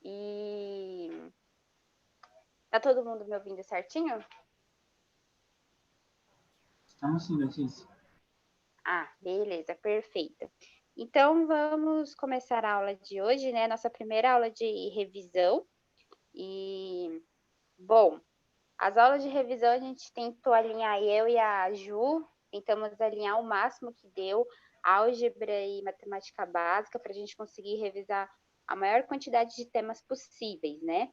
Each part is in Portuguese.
E tá todo mundo me ouvindo certinho? Estamos sim, Letícia. Ah, beleza, perfeito. Então, vamos começar a aula de hoje, né? Nossa primeira aula de revisão. E, bom, as aulas de revisão a gente tentou alinhar, eu e a Ju, tentamos alinhar o máximo que deu, álgebra e matemática básica, para a gente conseguir revisar a maior quantidade de temas possíveis, né?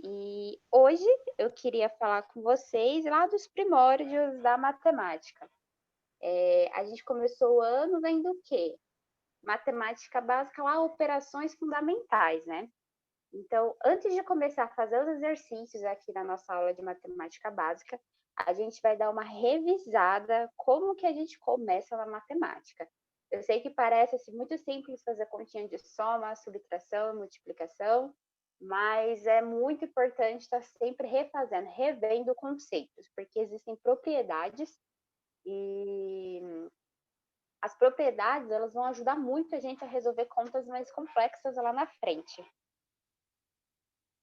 E hoje eu queria falar com vocês lá dos primórdios da matemática. A gente começou o ano vendo o quê? Matemática básica lá, operações fundamentais, né? Então, antes de começar a fazer os exercícios aqui na nossa aula de matemática básica, a gente vai dar uma revisada como que a gente começa na matemática. Eu sei que parece assim, muito simples fazer continha de soma, subtração, multiplicação, mas é muito importante estar sempre refazendo, revendo conceitos, porque existem propriedades e as propriedades elas vão ajudar muito a gente a resolver contas mais complexas lá na frente.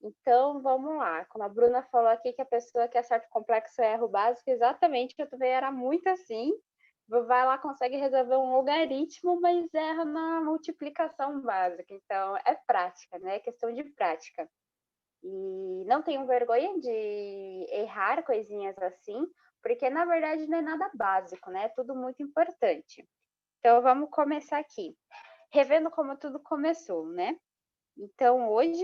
Então, vamos lá. Como a Bruna falou aqui que a pessoa que acerta o complexo erra o básico, exatamente, eu também era muito assim. Vai lá, consegue resolver um logaritmo, mas erra na multiplicação básica. Então, é prática, né? É questão de prática. E não tenham vergonha de errar coisinhas assim, porque na verdade não é nada básico, né? É tudo muito importante. Então, vamos começar aqui. Revendo como tudo começou, né? Então, hoje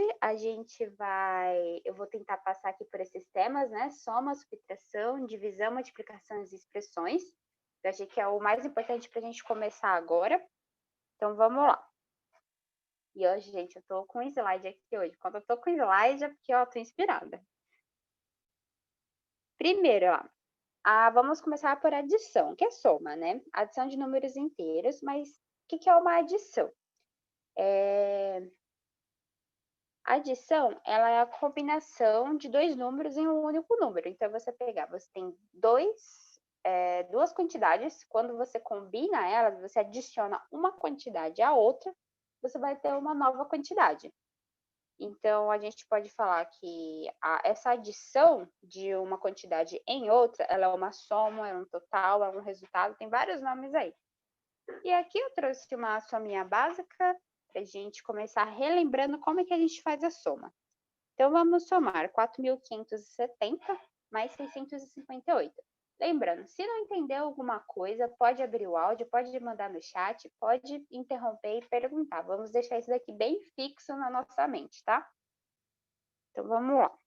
eu vou tentar passar aqui por esses temas, né? Soma, subtração, divisão, multiplicação e expressões. Eu achei que é o mais importante para a gente começar agora. Então, vamos lá. E hoje, gente, eu tô com slide aqui hoje. Quando eu tô com slide é porque, ó, tô inspirada. Primeiro, ó, vamos começar por adição, que é soma, né? Adição de números inteiros, mas o que é uma adição? Adição, ela é a combinação de dois números em um único número. Então, você tem duas quantidades, quando você combina elas, você adiciona uma quantidade à outra, você vai ter uma nova quantidade. Então, a gente pode falar que essa adição de uma quantidade em outra, ela é uma soma, é um total, é um resultado, tem vários nomes aí. E aqui eu trouxe uma sominha básica para a gente começar relembrando como é que a gente faz a soma. Então, vamos somar 4.570 mais 658. Lembrando, se não entendeu alguma coisa, pode abrir o áudio, pode mandar no chat, pode interromper e perguntar. Vamos deixar isso daqui bem fixo na nossa mente, tá? Então, vamos lá.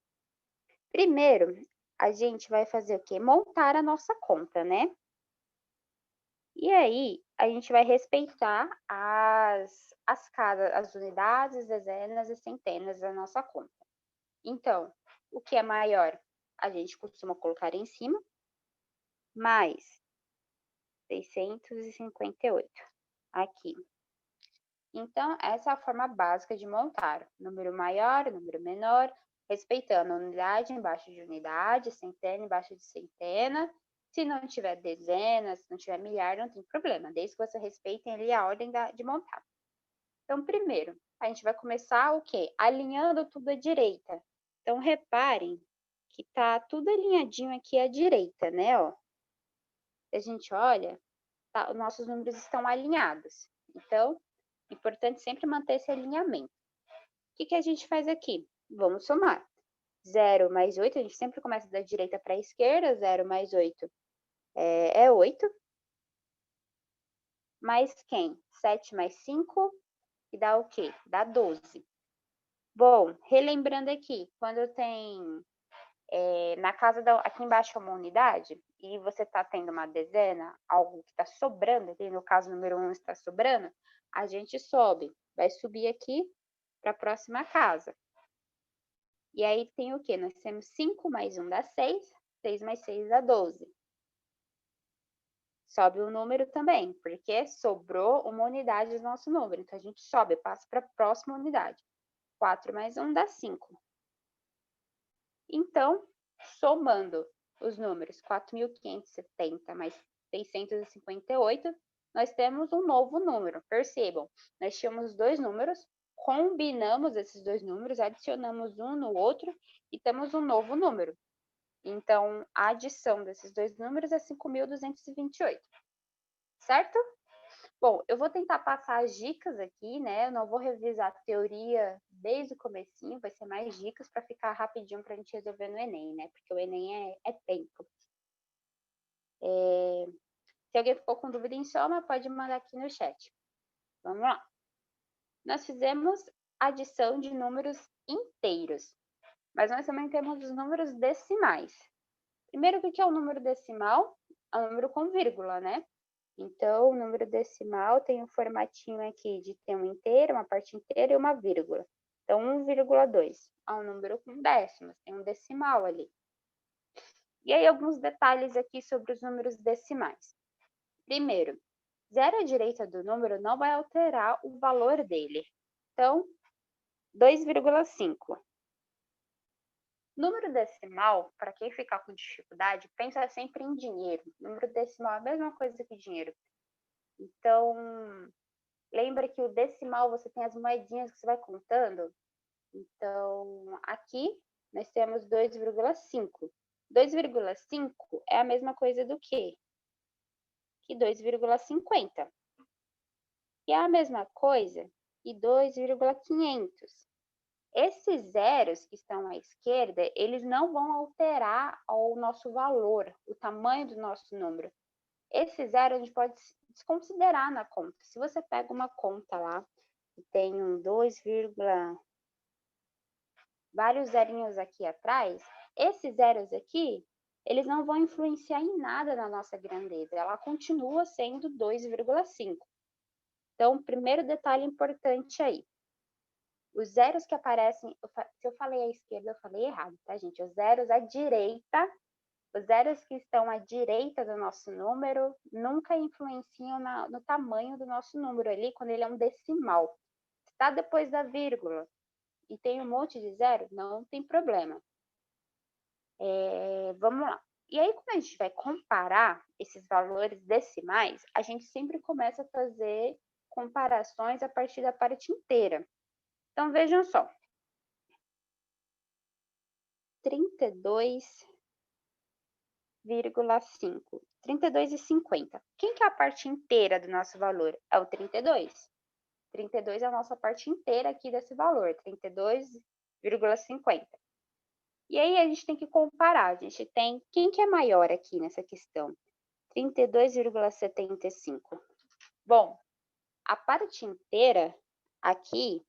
Primeiro, a gente vai fazer o quê? Montar a nossa conta, né? E aí, a gente vai respeitar as casas, as unidades, dezenas e centenas da nossa conta. Então, o que é maior, a gente costuma colocar em cima, mais 658 aqui. Então, essa é a forma básica de montar. Número maior, número menor, respeitando a unidade embaixo de unidade, centena embaixo de centena. Se não tiver dezenas, se não tiver milhar, não tem problema, desde que você respeite ali a ordem de montar. Então, primeiro, a gente vai começar o quê? Alinhando tudo à direita. Então, reparem que tá tudo alinhadinho aqui à direita, né? Ó. A gente olha, os nossos números estão alinhados. Então, é importante sempre manter esse alinhamento. O que a gente faz aqui? Vamos somar. 0 mais 8, a gente sempre começa da direita para a esquerda. 0 mais 8 é 8. Mais quem? 7 mais 5, e dá o quê? Dá 12. Bom, relembrando aqui, quando tem na casa aqui embaixo é uma unidade e você está tendo uma dezena, algo que está sobrando, aqui no caso número 1 está sobrando, a gente sobe, vai subir aqui para a próxima casa. E aí tem o quê? Nós temos 5 mais 1 dá 6, 6 mais 6 dá 12. Sobe o número também, porque sobrou uma unidade do nosso número. Então, a gente sobe, passa para a próxima unidade. 4 mais 1 dá 5. Então, somando os números 4.570 mais 658, nós temos um novo número. Percebam, nós tínhamos dois números combinamos esses dois números, adicionamos um no outro e temos um novo número. Então, a adição desses dois números é 5.228, certo? Bom, eu vou tentar passar as dicas aqui, né? Eu não vou revisar a teoria desde o comecinho, vai ser mais dicas para ficar rapidinho para a gente resolver no Enem, né? Porque o Enem é tempo. Se alguém ficou com dúvida em soma, pode mandar aqui no chat. Vamos lá. Nós fizemos adição de números inteiros, mas nós também temos os números decimais. Primeiro, o que é o número decimal? É um número com vírgula, né? Então, o número decimal tem um formatinho aqui de ter um inteiro, uma parte inteira e uma vírgula. Então, 1,2 é um número com décimos, tem um decimal ali. E aí, alguns detalhes aqui sobre os números decimais. Primeiro, 0 à direita do número não vai alterar o valor dele. Então, 2,5. Número decimal, para quem ficar com dificuldade, pensa sempre em dinheiro. Número decimal é a mesma coisa que dinheiro. Então, lembra que o decimal você tem as moedinhas que você vai contando? Então, aqui nós temos 2,5. 2,5 é a mesma coisa do que 2,50. E é a mesma coisa que 2,500. Esses zeros que estão à esquerda, eles não vão alterar o nosso valor, o tamanho do nosso número. Esse zero a gente pode desconsiderar na conta. Se você pega uma conta lá, que tem um 2, vários zerinhos aqui atrás, esses zeros aqui, eles não vão influenciar em nada na nossa grandeza. Ela continua sendo 2,5. Então, primeiro detalhe importante aí. Os zeros que aparecem, se eu falei à esquerda, eu falei errado, tá, gente? Os zeros à direita, os zeros que estão à direita do nosso número nunca influenciam no tamanho do nosso número ali, quando ele é um decimal. Está depois da vírgula e tem um monte de zero, não tem problema. Vamos lá. E aí, quando a gente vai comparar esses valores decimais, a gente sempre começa a fazer comparações a partir da parte inteira. Então, vejam só. 32,5. 32,50. Quem que é a parte inteira do nosso valor? É o 32. 32 é a nossa parte inteira aqui desse valor, 32,50. E aí a gente tem que comparar, a gente tem, quem que é maior aqui nessa questão? 32,75. Bom, a parte inteira aqui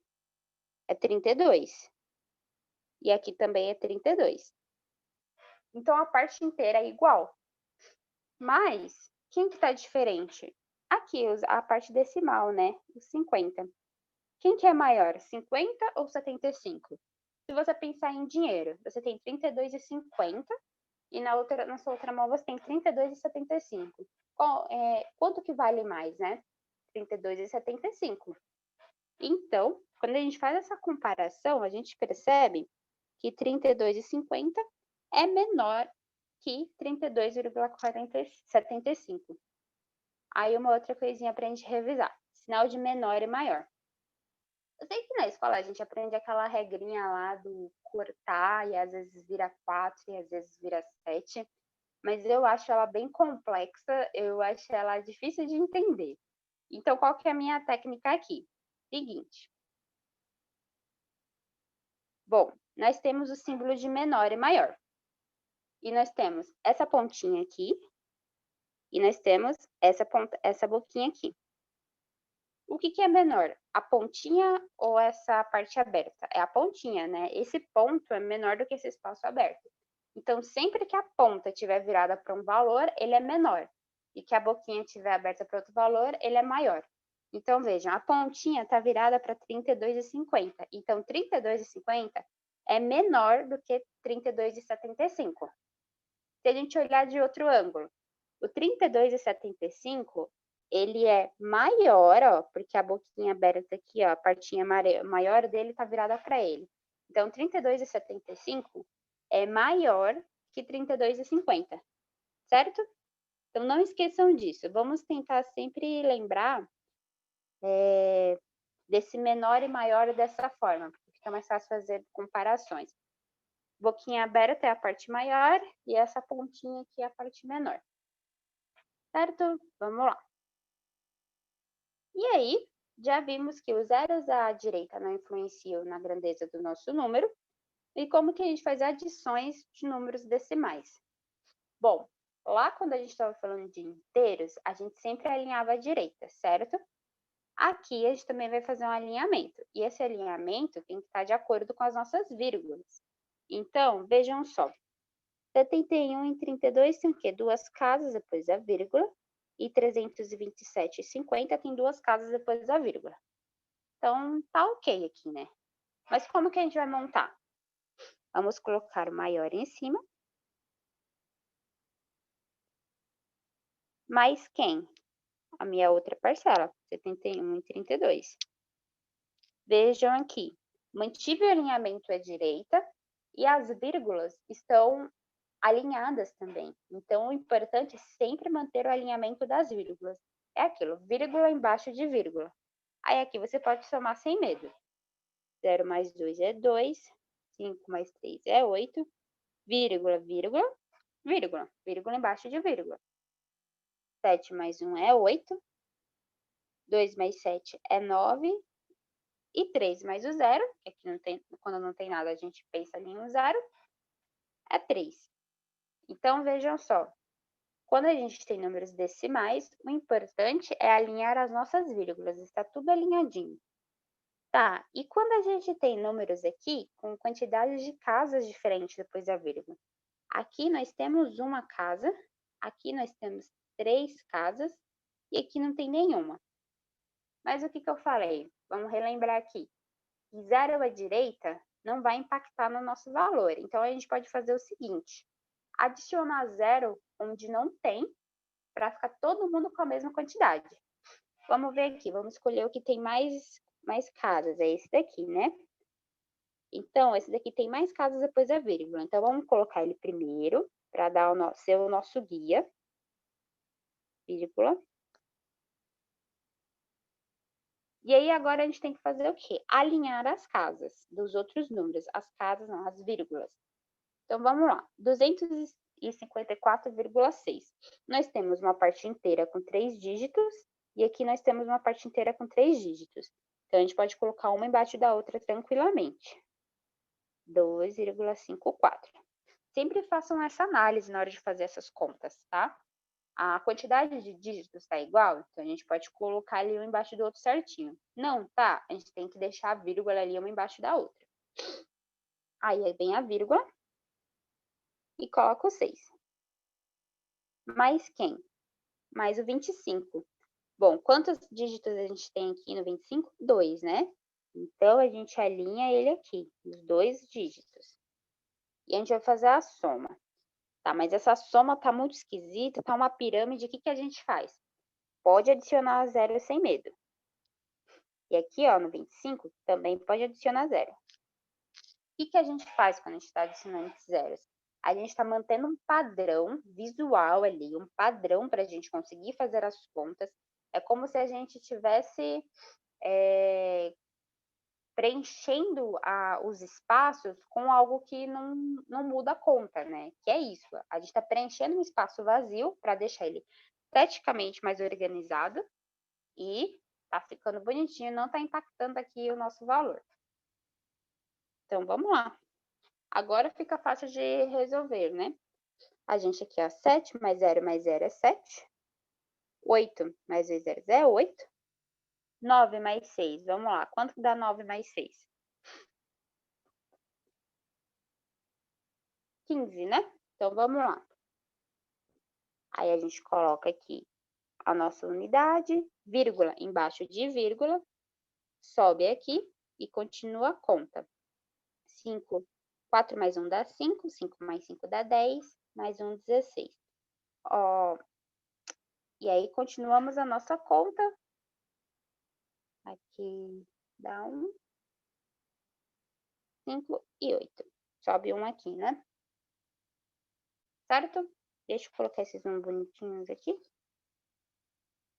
é 32. E aqui também é 32. Então, a parte inteira é igual. Mas, quem que está diferente? Aqui, a parte decimal, né? Os 50. Quem que é maior, 50 ou 75? Se você pensar em dinheiro, você tem 32,50 e na sua outra mão você tem 32,75. Quanto que vale mais, né? 32,75. Então, quando a gente faz essa comparação, a gente percebe que 32,50 é menor que 32,75. Aí uma outra coisinha para a gente revisar. Sinal de menor e maior. Eu sei que na escola a gente aprende aquela regrinha lá do cortar e às vezes vira 4 e às vezes vira 7, mas eu acho ela bem complexa, eu acho ela difícil de entender. Então, qual que é a minha técnica aqui? Seguinte. Bom, nós temos o símbolo de menor e maior. E nós temos essa pontinha aqui, e nós temos essa boquinha aqui. O que é menor? A pontinha ou essa parte aberta? É a pontinha, né? Esse ponto é menor do que esse espaço aberto. Então, sempre que a ponta estiver virada para um valor, ele é menor. E que a boquinha estiver aberta para outro valor, ele é maior. Então, vejam, a pontinha está virada para 32,50. Então, 32,50 é menor do que 32,75. Se a gente olhar de outro ângulo, o 32,75, ele é maior, ó, porque a boquinha aberta aqui, ó, a partinha maior dele está virada para ele. Então, 32,75 é maior que 32,50, certo? Então, não esqueçam disso. Vamos tentar sempre lembrar desse menor e maior dessa forma, porque fica mais fácil fazer comparações. Boquinha aberta é a parte maior e essa pontinha aqui é a parte menor. Certo? Vamos lá. E aí, já vimos que os zeros à direita não influenciam na grandeza do nosso número. E como que a gente faz adições de números decimais? Bom, lá quando a gente estava falando de inteiros, a gente sempre alinhava à direita, certo? Aqui a gente também vai fazer um alinhamento. E esse alinhamento tem que estar de acordo com as nossas vírgulas. Então, vejam só. 71 e 32 tem o quê? Duas casas depois da vírgula. E 327 e 50 tem duas casas depois da vírgula. Então, tá ok aqui, né? Mas como que a gente vai montar? Vamos colocar o maior em cima. Mais quem? A minha outra parcela, 71 e 32. Vejam aqui, mantive o alinhamento à direita e as vírgulas estão alinhadas também. Então, o importante é sempre manter o alinhamento das vírgulas. É aquilo, vírgula embaixo de vírgula. Aí aqui você pode somar sem medo. 0 mais 2 é 2, 5 mais 3 é 8, vírgula, vírgula, vírgula, vírgula embaixo de vírgula. 7 mais 1 é 8, 2 mais 7 é 9, e 3 mais o 0, que aqui não tem, quando não tem nada a gente pensa ali em um 0, é 3. Então, vejam só, quando a gente tem números decimais, o importante é alinhar as nossas vírgulas, está tudo alinhadinho. Tá, e quando a gente tem números aqui com quantidades de casas diferentes depois da vírgula? Aqui nós temos uma casa, aqui nós temos 3 casas, e aqui não tem nenhuma. Mas o que eu falei? Vamos relembrar aqui. 0 à direita não vai impactar no nosso valor. Então, a gente pode fazer o seguinte, adicionar 0 onde não tem, para ficar todo mundo com a mesma quantidade. Vamos ver aqui, vamos escolher o que tem mais casas, é esse daqui, né? Então, esse daqui tem mais casas depois da vírgula. Então, vamos colocar ele primeiro, para ser o nosso guia. Vírgula. E aí, agora a gente tem que fazer o quê? Alinhar as casas dos outros números. As casas, não, as vírgulas. Então, vamos lá. 254,6. Nós temos uma parte inteira com 3 dígitos. E aqui nós temos uma parte inteira com 3 dígitos. Então, a gente pode colocar uma embaixo da outra tranquilamente. 2,54. Sempre façam essa análise na hora de fazer essas contas, tá? A quantidade de dígitos está igual, então a gente pode colocar ali um embaixo do outro certinho. Não, tá? A gente tem que deixar a vírgula ali uma embaixo da outra. Aí vem a vírgula e coloca o 6. Mais quem? Mais o 25. Bom, quantos dígitos a gente tem aqui no 25? 2, né? Então, a gente alinha ele aqui, os 2 dígitos. E a gente vai fazer a soma. Tá, mas essa soma tá muito esquisita, tá uma pirâmide, o que a gente faz? Pode adicionar 0 sem medo. E aqui, ó, no 25, também pode adicionar 0. O que a gente faz quando a gente está adicionando esses zeros? A gente está mantendo um padrão visual ali, um padrão para a gente conseguir fazer as contas. É como se a gente tivesse preenchendo os espaços com algo que não muda a conta, né? Que é isso, a gente está preenchendo um espaço vazio para deixar ele esteticamente mais organizado e tá ficando bonitinho, não está impactando aqui o nosso valor. Então, vamos lá. Agora fica fácil de resolver, né? A gente aqui, ó, 7 mais 0 mais 0 é 7. 8 mais 2 zeros é 8. 9 mais 6, vamos lá. Quanto que dá 9 mais 6? 15, né? Então, vamos lá. Aí, a gente coloca aqui a nossa unidade, vírgula embaixo de vírgula, sobe aqui e continua a conta. 4 mais 1 dá 5, 5 mais 5 dá 10, mais 1, 16. Ó, e aí, continuamos a nossa conta. Aqui dá 1, 5 e 8. Sobe 1 aqui, né? Certo? Deixa eu colocar esses 1 bonitinhos aqui.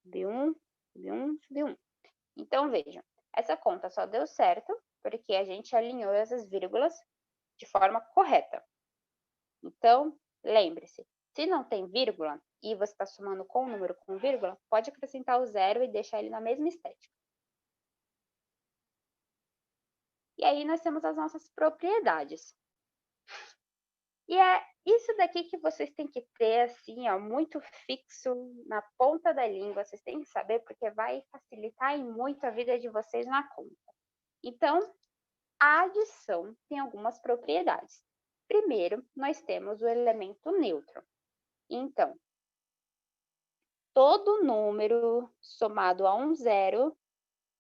Subiu 1, subiu 1, subiu 1. Então, vejam. Essa conta só deu certo porque a gente alinhou essas vírgulas de forma correta. Então, lembre-se, se não tem vírgula e você está somando com o número com vírgula, pode acrescentar o zero e deixar ele na mesma estética. E aí nós temos as nossas propriedades. E é isso daqui que vocês têm que ter, assim, ó, muito fixo na ponta da língua. Vocês têm que saber, porque vai facilitar muito a vida de vocês na conta. Então, a adição tem algumas propriedades. Primeiro, nós temos o elemento neutro. Então, todo número somado a um zero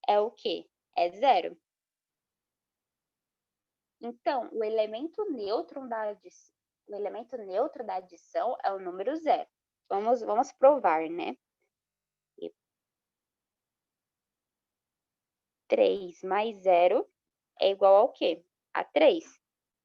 é o quê? É zero. Então, o elemento neutro da adição é o número zero. Vamos provar, né? 3 mais 0 é igual ao quê? A 3.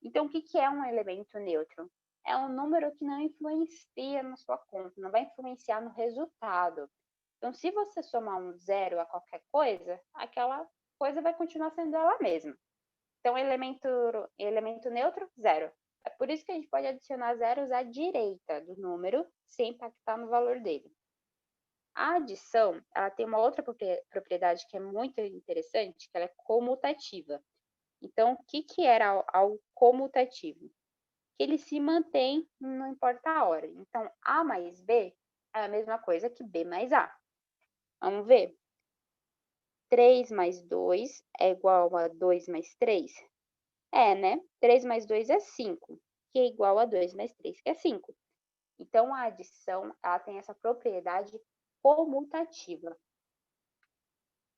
Então, o que é um elemento neutro? É um número que não influencia na sua conta, não vai influenciar no resultado. Então, se você somar um zero a qualquer coisa, aquela coisa vai continuar sendo ela mesma. Então, elemento neutro, zero. É por isso que a gente pode adicionar zeros à direita do número, sem impactar no valor dele. A adição, ela tem uma outra propriedade que é muito interessante, que ela é comutativa. Então, o que era algo comutativo? Que ele se mantém, não importa a ordem. Então, A mais B é a mesma coisa que B mais A. Vamos ver? 3 mais 2 é igual a 2 mais 3? É, né? 3 mais 2 é 5, que é igual a 2 mais 3, que é 5. Então, a adição, ela tem essa propriedade comutativa.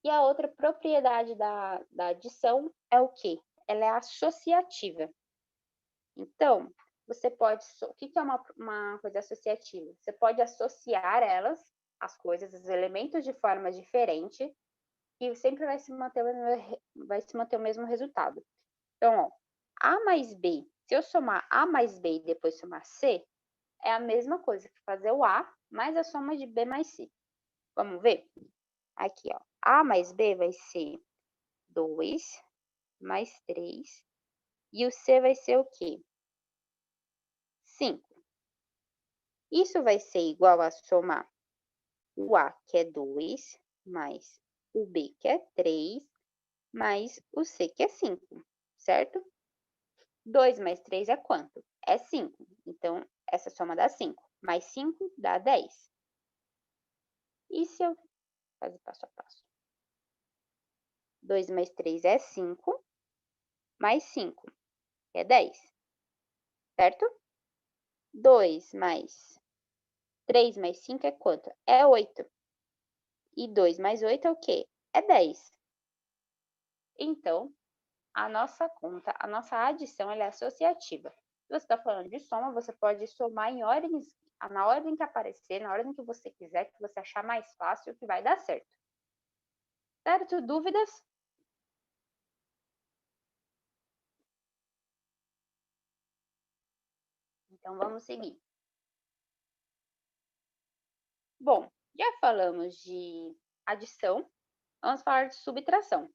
E a outra propriedade da adição é o quê? Ela é associativa. Então, você pode... O que é uma coisa associativa? Você pode associar elas, as coisas, os elementos de forma diferente, e sempre vai se manter o mesmo resultado. Então, ó, A mais B, se eu somar A mais B e depois somar C, é a mesma coisa que fazer o A mais a soma de B mais C. Vamos ver? Aqui, ó. A mais B vai ser 2 mais 3. E o C vai ser o quê? 5. Isso vai ser igual a somar o A, que é 2, mais o B, que é 3, mais o C, que é 5, certo? 2 mais 3 é quanto? É 5. Então, essa soma dá 5. Mais 5 dá 10. E se eu fazer passo a passo? 2 mais 3 é 5, mais 5 é 10, certo? 2 mais 3 mais 5 é quanto? É 8. E 2 mais 8 é o quê? É 10. Então, a nossa conta, a nossa adição, ela é associativa. Se você está falando de soma, você pode somar na ordem que aparecer, na ordem que você quiser, que você achar mais fácil, que vai dar certo. Certo? Dúvidas? Então, vamos seguir. Bom, já falamos de adição, vamos falar de subtração.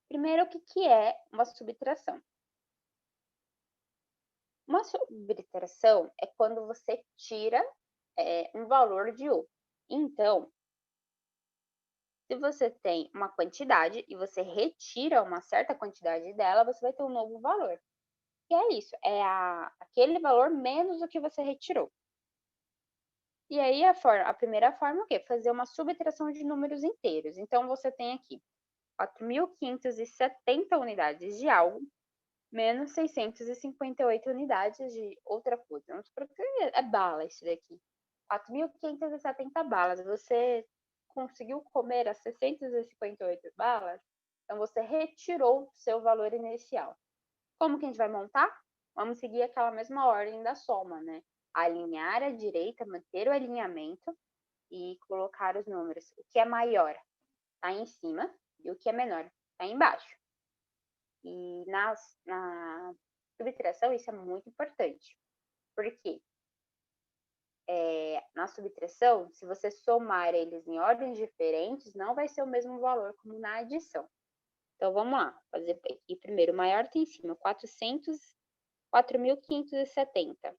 Primeiro, o que é uma subtração? Uma subtração é quando você tira um valor de outro. Então, se você tem uma quantidade e você retira uma certa quantidade dela, você vai ter um novo valor. E é isso, é aquele valor menos o que você retirou. E aí, a primeira forma é o quê? Fazer uma subtração de números inteiros. Então, você tem aqui 4.570 unidades de algo, menos 658 unidades de outra coisa. Vamos supor que é bala isso daqui. 4.570 balas. Você conseguiu comer as 658 balas, então você retirou seu valor inicial. Como que a gente vai montar? Vamos seguir aquela mesma ordem da soma, né? Alinhar à direita, manter o alinhamento e colocar os números. O que é maior está em cima e o que é menor está embaixo. E na subtração isso é muito importante. Por quê? na subtração, se você somar eles em ordens diferentes, não vai ser o mesmo valor como na adição. Então, vamos lá, fazer aqui primeiro, o maior tem em cima, 4.570.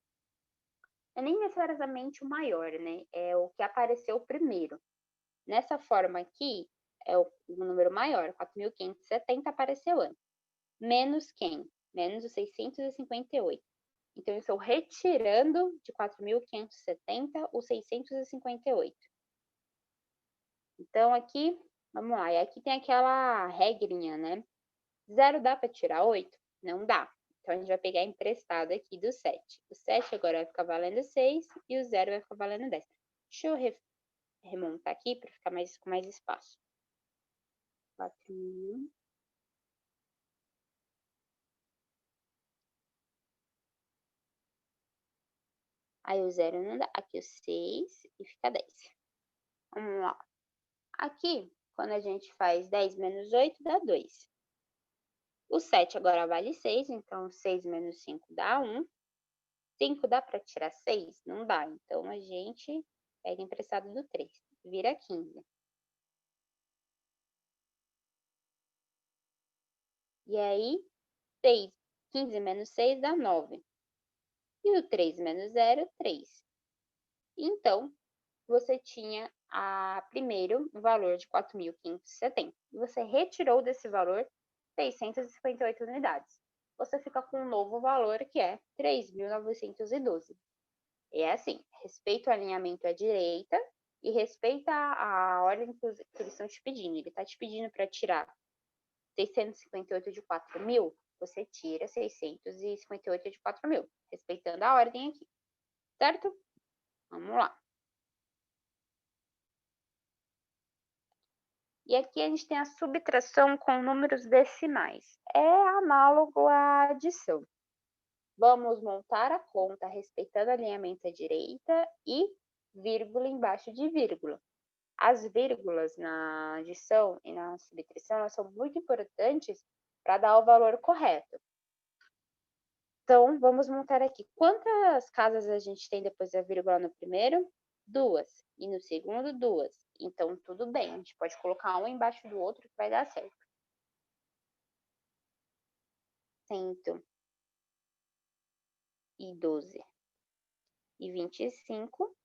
É nem necessariamente o maior, né? É o que apareceu primeiro. Nessa forma aqui, é o número maior, 4.570 apareceu antes. Menos quem? Menos o 658. Então, eu estou retirando de 4.570 o 658. Então, aqui, vamos lá. E aqui tem aquela regrinha, né? 0 dá para tirar 8? Não dá. Então, a gente vai pegar emprestado aqui do 7. O 7 agora vai ficar valendo 6 e o 0 vai ficar valendo 10. Deixa eu remontar aqui para ficar com mais espaço. 4.000. Aí o 0 não dá. Aqui o 6 e fica 10. Vamos lá. Aqui, quando a gente faz 10 menos 8, dá 2. O 7 agora vale 6, então 6 menos 5 dá 1. 5 dá para tirar 6? Não dá. Então, a gente pega emprestado do 3. Vira 15. E aí, 15 menos 6 dá 9. E o 3 menos 0, 3. Então, você tinha primeiro o valor de 4.570. E você retirou desse valor 658 unidades. Você fica com um novo valor que é 3.912. E é assim, respeita o alinhamento à direita e respeita a ordem que eles estão te pedindo. Ele está te pedindo para tirar 658 de 4.000, você tira 658 de 4.000, respeitando a ordem aqui, certo? Vamos lá. E aqui a gente tem a subtração com números decimais. É análogo à adição. Vamos montar a conta respeitando o alinhamento à direita e vírgula embaixo de vírgula. As vírgulas na adição e na subtração, elas são muito importantes para dar o valor correto. Então, vamos montar aqui. Quantas casas a gente tem depois da vírgula no primeiro? 2. E no segundo, 2. Então, tudo bem. A gente pode colocar um embaixo do outro que vai dar certo. 112 e 25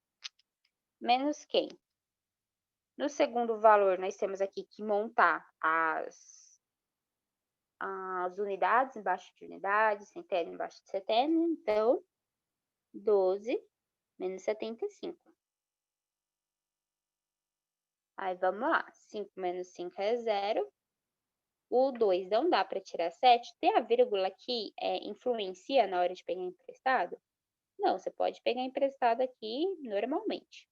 menos quem? No segundo valor, nós temos aqui que montar as unidades embaixo de unidade, centésimo embaixo de centésimo. Então, 12 menos 75. Aí, vamos lá. 5 menos 5 é 0. O 2 não dá para tirar 7. Ter a vírgula aqui influencia na hora de pegar emprestado? Não, você pode pegar emprestado aqui normalmente.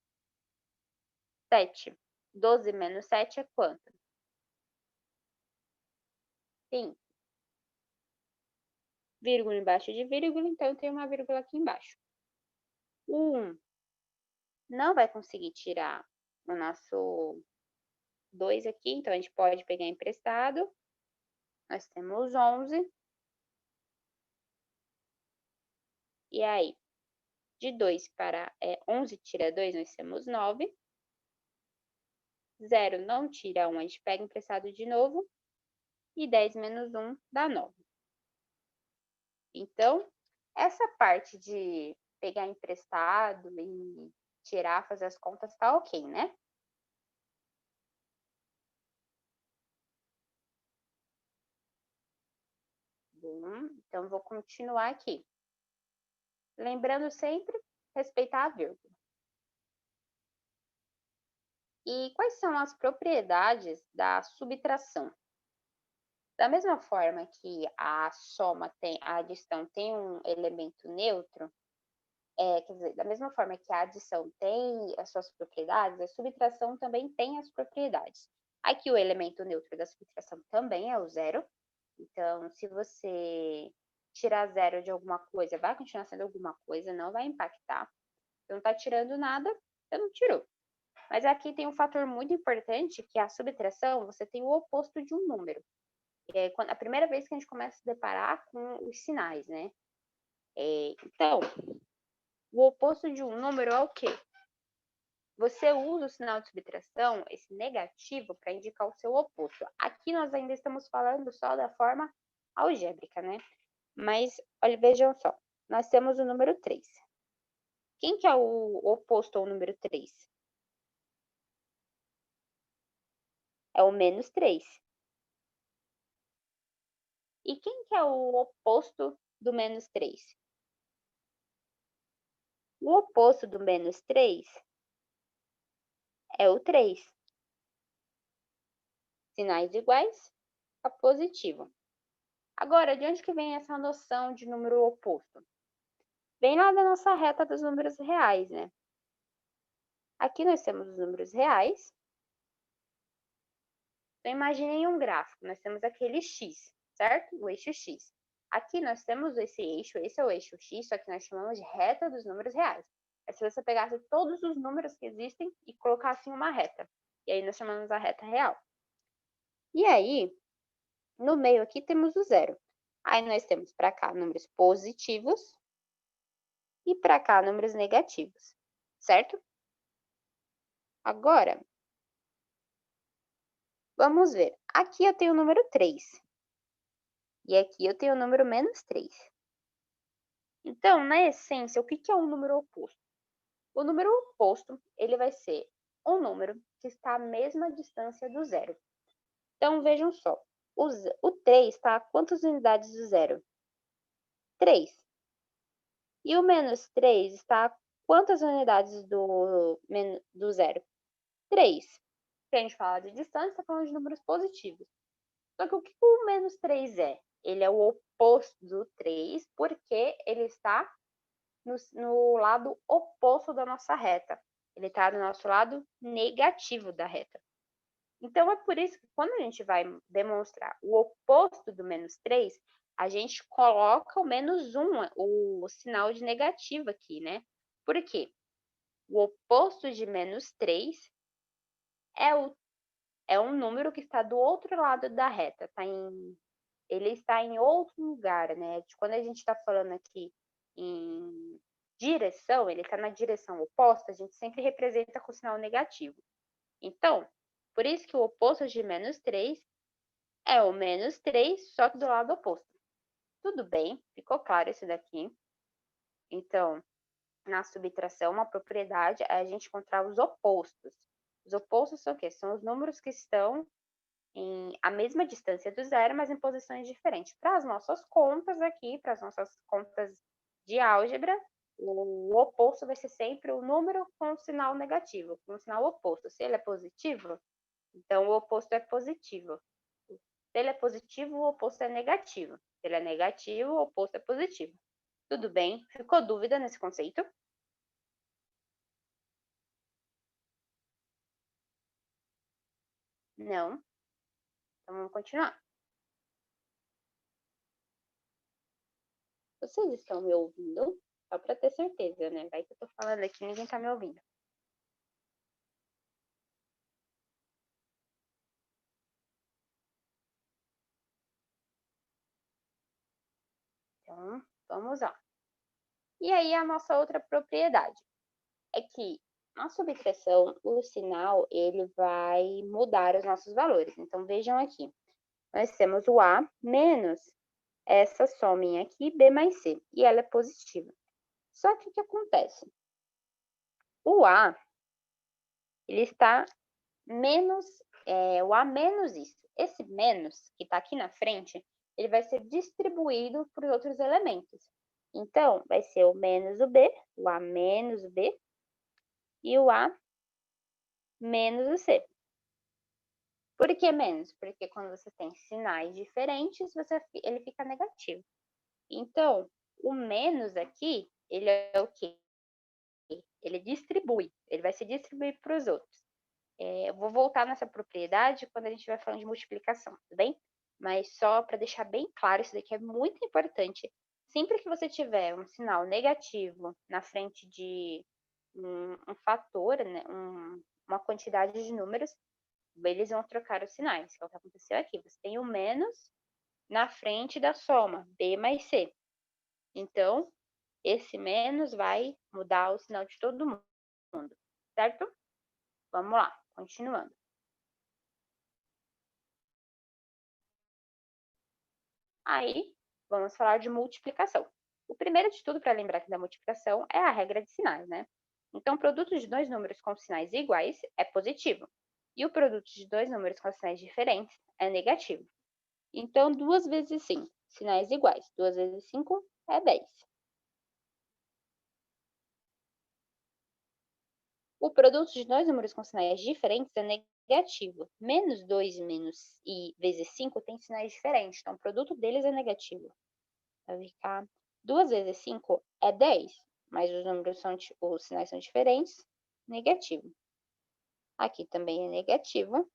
7. 12 menos 7 é quanto? 5. Vírgula embaixo de vírgula, então tem uma vírgula aqui embaixo. O 1 não vai conseguir tirar o nosso 2 aqui, então a gente pode pegar emprestado. Nós temos 11. E aí, de 2 para 11 tira 2, nós temos 9. 0 não tira 1, a gente pega emprestado de novo. E 10 menos 1 dá 9. Então, essa parte de pegar emprestado e tirar, fazer as contas, tá ok, né? Bom, então vou continuar aqui. Lembrando sempre, respeitar a vírgula. E quais são as propriedades da subtração? Da mesma forma que a adição tem um elemento neutro, quer dizer, da mesma forma que a adição tem as suas propriedades, a subtração também tem as propriedades. Aqui o elemento neutro da subtração também é o 0. Então, se você tirar 0 de alguma coisa, vai continuar sendo alguma coisa, não vai impactar. Não está tirando nada, você não tirou. Mas aqui tem um fator muito importante, que é a subtração, você tem o oposto de um número. A primeira vez que a gente começa a se deparar com os sinais, né? Então, O oposto de um número é o quê? Você usa o sinal de subtração, esse negativo, para indicar o seu oposto. Aqui nós ainda estamos falando só da forma algébrica, né? Mas, olha, vejam só. Nós temos o número 3. Quem que é o oposto ao número 3? É o menos 3. E quem que é o oposto do menos 3? O oposto do menos 3 é o 3. Sinais iguais a positivo. Agora, de onde que vem essa noção de número oposto? Vem lá da nossa reta dos números reais, né? Aqui nós temos os números reais. Então, imaginem um gráfico. Nós temos aquele x, certo? O eixo x. Aqui nós temos esse é o eixo x, só que nós chamamos de reta dos números reais. É se você pegasse todos os números que existem e colocasse em uma reta. E aí nós chamamos a reta real. E aí, no meio aqui temos o zero. Aí nós temos para cá números positivos e para cá números negativos, certo? Agora, vamos ver. Aqui eu tenho o número 3. E aqui eu tenho o número menos 3. Então, na essência, o que é um número oposto? O número oposto, ele vai ser um número que está à mesma distância do zero. Então, vejam só. O 3 está a quantas unidades do zero? 3. E o menos 3 está a quantas unidades do zero? 3. Se a gente fala de distância, está falando de números positivos. Só que o que o menos 3 é? Ele é o oposto do 3, porque ele está no lado oposto da nossa reta. Ele está no nosso lado negativo da reta. Então, é por isso que quando a gente vai demonstrar o oposto do menos 3, a gente coloca o menos 1, o sinal de negativo aqui, né? Por quê? O oposto de menos 3 é um número que está do outro lado da reta, ele está em outro lugar, né? Quando a gente está falando aqui em direção, ele está na direção oposta, a gente sempre representa com sinal negativo. Então, por isso que o oposto de menos 3 é o menos 3, só que do lado oposto. Tudo bem? Ficou claro isso daqui? Então, na subtração, uma propriedade é a gente encontrar os opostos. Os opostos são o quê? São os números que estão em a mesma distância do zero, mas em posições diferentes. Para as nossas contas aqui, para as nossas contas de álgebra, o oposto vai ser sempre o número com o sinal negativo, com o sinal oposto. Se ele é positivo, então o oposto é positivo. Se ele é positivo, o oposto é negativo. Se ele é negativo, o oposto é positivo. Tudo bem? Ficou dúvida nesse conceito? Não? Então vamos continuar. Vocês estão me ouvindo? Só para ter certeza, né? Vai que eu tô falando aqui e ninguém tá me ouvindo. Então, vamos lá. E aí, a nossa outra propriedade é que na subtração, o sinal, ele vai mudar os nossos valores. Então, vejam aqui. Nós temos o A menos essa sominha aqui, B mais C, e ela é positiva. Só que o que acontece? O A, ele está menos, o A menos isso. Esse menos, que está aqui na frente, ele vai ser distribuído por outros elementos. Então, vai ser o menos o B, o A menos o B, e o A menos o C. Por que menos? Porque quando você tem sinais diferentes, ele fica negativo. Então, o menos aqui, ele é o quê? Ele distribui, ele vai se distribuir para os outros. Eu vou voltar nessa propriedade quando a gente vai falando de multiplicação, tudo bem? Mas só para deixar bem claro, isso daqui é muito importante. Sempre que você tiver um sinal negativo na frente de um fator, né, uma quantidade de números, eles vão trocar os sinais, que é o que aconteceu aqui. Você tem o menos na frente da soma, B mais C. Então, Esse menos vai mudar o sinal de todo mundo, certo? Vamos lá, continuando. Aí, vamos falar de multiplicação. O primeiro de tudo para lembrar aqui da multiplicação é a regra de sinais, né? Então, o produto de dois números com sinais iguais é positivo. E o produto de dois números com sinais diferentes é negativo. Então, 2 vezes 5, sinais iguais. 2 vezes 5 é 10. O produto de dois números com sinais diferentes é negativo. Menos 2 menos i vezes 5 tem sinais diferentes. Então, o produto deles é negativo. Vai ficar 2 vezes 5 é 10, mas os sinais são diferentes, negativo. Aqui também é negativo.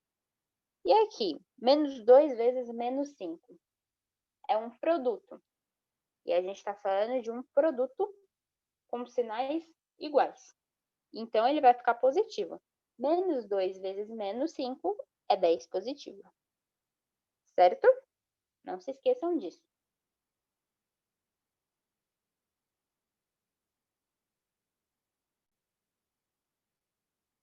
E aqui, menos 2 vezes menos 5 é um produto. E a gente está falando de um produto com sinais iguais. Então, ele vai ficar positivo. Menos 2 vezes menos 5 é 10 positivo. Certo? Não se esqueçam disso.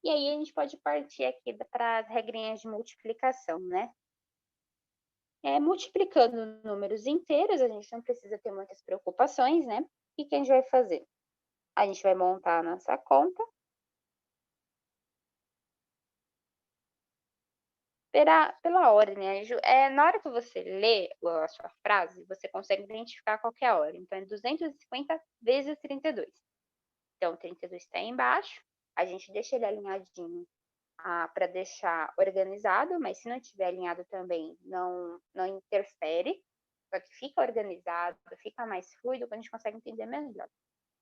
E aí, a gente pode partir aqui para as regrinhas de multiplicação, né? Multiplicando números inteiros, a gente não precisa ter muitas preocupações, né? O que a gente vai fazer? A gente vai montar a nossa conta. Pela ordem, né? Na hora que você lê a sua frase, você consegue identificar qual que é a ordem. Então, é 250 vezes 32. Então, 32 está aí embaixo. A gente deixa ele alinhadinho para deixar organizado, mas se não estiver alinhado também, não interfere. Só que fica organizado, fica mais fluido, a gente consegue entender melhor.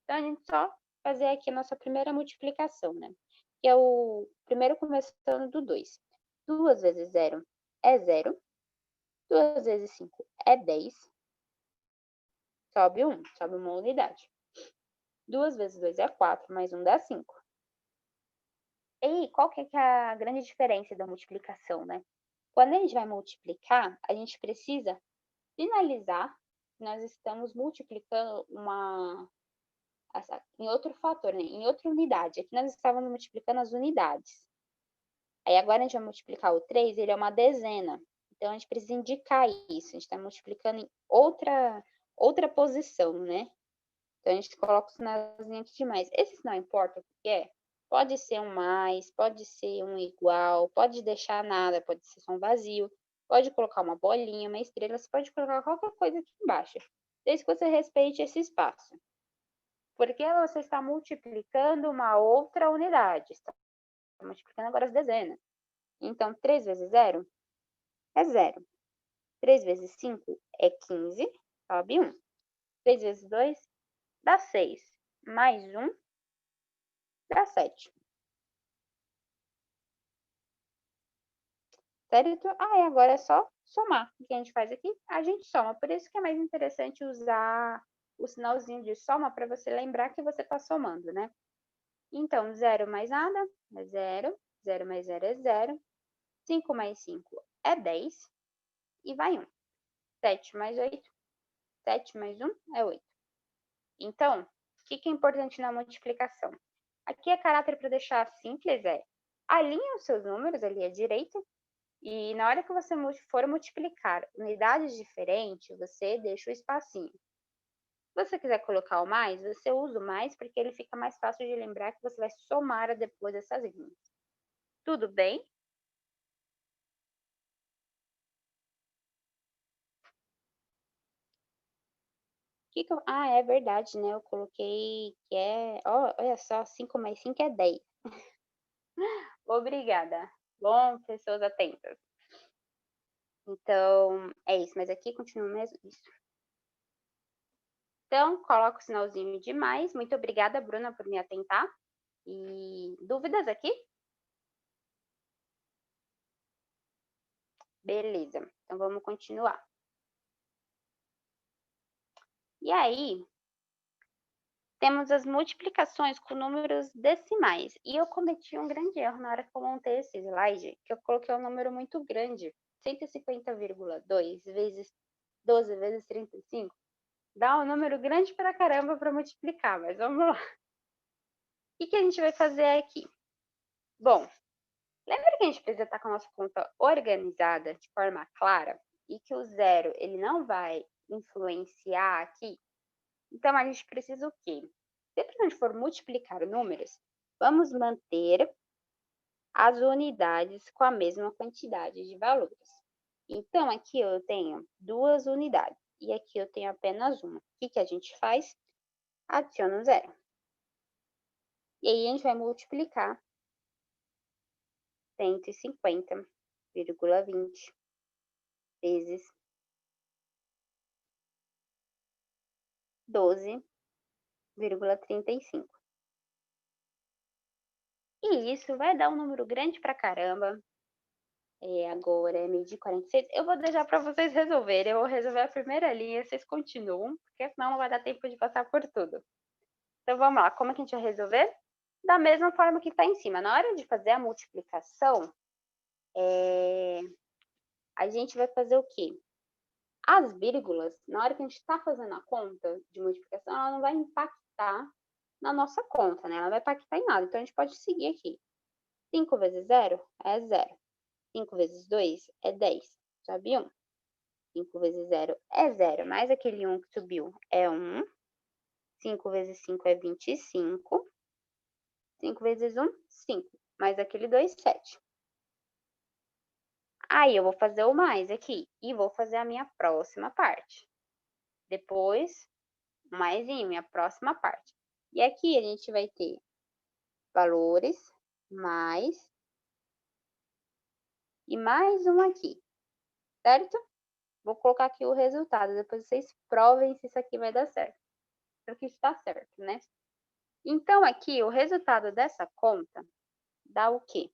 Então, a gente só fazer aqui a nossa primeira multiplicação, né? Que é o primeiro começando do 2. 2 vezes 0 é 0. 2 vezes 5 é 10. Sobe 1, sobe uma unidade. 2 vezes 2 é 4, mais 1 dá 5. E qual que é a grande diferença da multiplicação, né? Quando a gente vai multiplicar, a gente precisa sinalizar que nós estamos multiplicando em outro fator, né? Em outra unidade. Aqui nós estávamos multiplicando as unidades. Aí agora a gente vai multiplicar o 3, ele é uma dezena. Então a gente precisa indicar isso. A gente está multiplicando em outra posição, né? Então a gente coloca o sinalzinho aqui de mais. Esse sinal importa o que é? Pode ser um mais, pode ser um igual, pode deixar nada, pode ser só um vazio, pode colocar uma bolinha, uma estrela, você pode colocar qualquer coisa aqui embaixo, desde que você respeite esse espaço. Porque você está multiplicando uma outra unidade, está multiplicando agora as dezenas. Então, 3 vezes 0 é 0. 3 vezes 5 é 15, sobe 1. 3 vezes 2 dá 6. Mais 1 dá 7. Certo? E agora é só somar. O que a gente faz aqui? A gente soma. Por isso que é mais interessante usar o sinalzinho de soma para você lembrar que você está somando, né? Então, 0 mais nada é 0. 0 mais 0 é 0. 5 mais 5 é 10. E vai 1. 7 mais 8. 7 mais 1 é 8. Então, o que é importante na multiplicação? Aqui é caráter para deixar simples, alinha os seus números ali à direita e na hora que você for multiplicar unidades diferentes, você deixa o espacinho. Se você quiser colocar o mais, você usa o mais porque ele fica mais fácil de lembrar que você vai somar depois dessas linhas. Tudo bem? É verdade, né? Eu coloquei que olha só, 5 mais 5 é 10. Obrigada. Bom, pessoas atentas. Então, é isso, mas aqui continua mesmo isso. Então, coloco o sinalzinho de mais. Muito obrigada, Bruna, por me atentar. E dúvidas aqui? Beleza, então vamos continuar. E aí, temos as multiplicações com números decimais. E eu cometi um grande erro na hora que eu montei esse slide, que eu coloquei um número muito grande. 150,2 vezes 12 vezes 35. Dá um número grande pra caramba para multiplicar, mas vamos lá. O que a gente vai fazer aqui? Bom, lembra que a gente precisa estar com a nossa conta organizada de forma clara e que o zero ele não vai influenciar aqui? Então, a gente precisa o quê? Sempre que a gente for multiplicar números, vamos manter as unidades com a mesma quantidade de valores. Então, aqui eu tenho 2 unidades e aqui eu tenho apenas uma. O que a gente faz? Adiciona o zero. E aí, a gente vai multiplicar 150,20 vezes 12,35. E isso vai dar um número grande pra caramba. Agora é meio-dia e 46. Eu vou deixar para vocês resolverem. Eu vou resolver a primeira linha, vocês continuam, porque senão não vai dar tempo de passar por tudo. Então, vamos lá. Como é que a gente vai resolver? Da mesma forma que está em cima. Na hora de fazer a multiplicação, a gente vai fazer o quê? As vírgulas, na hora que a gente está fazendo a conta de multiplicação, ela não vai impactar na nossa conta, né? Ela vai impactar em nada. Então, a gente pode seguir aqui. 5 vezes 0 é 0. 5 vezes 2 é 10. Sabiam? 5 vezes 0 é 0, mais aquele 1 que subiu é 1. 5 vezes 5 é 25. 5 vezes 1, 5. Mais aquele 2, 7. Aí, eu vou fazer o mais aqui e vou fazer a minha próxima parte. Depois, mais em minha próxima parte. E aqui a gente vai ter valores, mais, e mais um aqui, certo? Vou colocar aqui o resultado, depois vocês provem se isso aqui vai dar certo. Porque está certo, né? Então, aqui, o resultado dessa conta dá o quê?